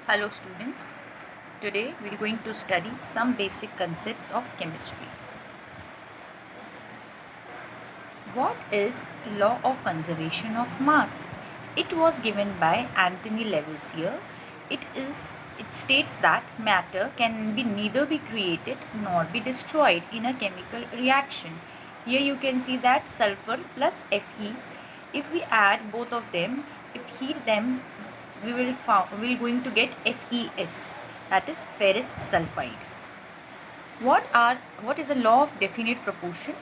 Hello students, today we are going to study some basic concepts of chemistry. What is law of conservation of mass? It was given by Anthony Lavoisier. It states that matter can be neither be created nor be destroyed in a chemical reaction. Here you can see that sulfur plus Fe. If we add both of them, if heat them, we will going to get FeS, that is ferrous sulfide. What is the law of definite proportion?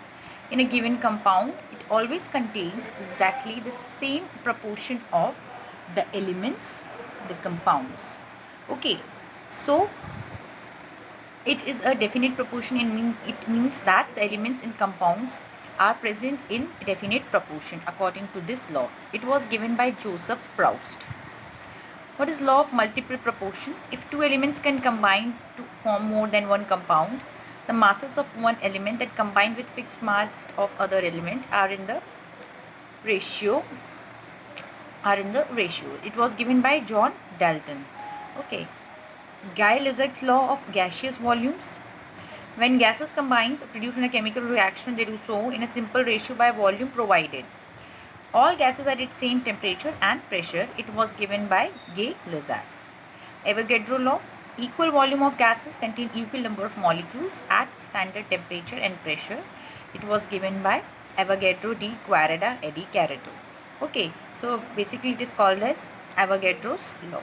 In a given compound, it always contains exactly the same proportion of the elements, the compounds. Okay, so it is a definite proportion. It means that the elements in compounds are present in definite proportion according to this law. It was given by Joseph Proust. What is law of multiple proportion? If two elements can combine to form more than one compound, the masses of one element that combine with fixed mass of other element are in the ratio. It was given by John Dalton. Okay. Guy-Lussac's law of gaseous volumes. When gases combine or produce in a chemical reaction, they do so in a simple ratio by volume provided. All gases are at same temperature and pressure. It was given by Gay-Lussac. Avogadro law. Equal volume of gases contain equal number of molecules at standard temperature and pressure. It was given by Avogadro di Guarda e di Carato. Okay, so basically it is called as Avogadro's law.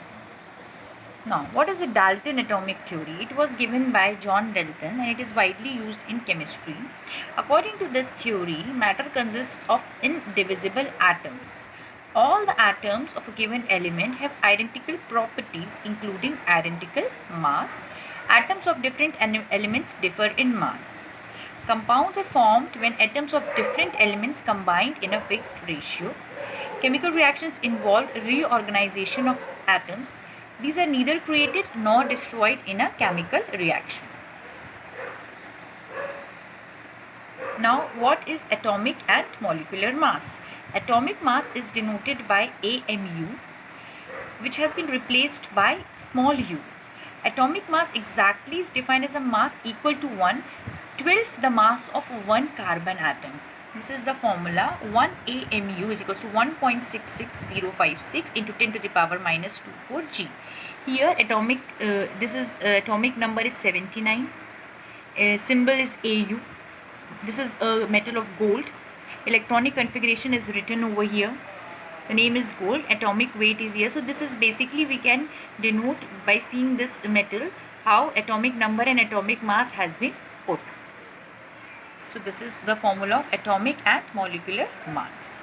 Now, what is the Dalton atomic theory? It was given by John Dalton and it is widely used in chemistry. According to this theory, matter consists of indivisible atoms. All the atoms of a given element have identical properties, including identical mass. Atoms of different elements differ in mass. Compounds are formed when atoms of different elements combined in a fixed ratio. Chemical reactions involve reorganization of atoms. These are neither created nor destroyed in a chemical reaction. Now, what is atomic and molecular mass? Atomic mass is denoted by AMU, which has been replaced by small u. Atomic mass exactly is defined as a mass equal to 1/12 the mass of one carbon atom. This is the formula. 1 AMU is equal to 1.66056 into 10 to the power minus 24 G. Here atomic number is 79. Symbol is AU. This is a metal of gold. Electronic configuration is written over here. The name is gold. Atomic weight is here. So this is basically we can denote by seeing this metal how atomic number and atomic mass has been put. So this is the formula of atomic and molecular mass.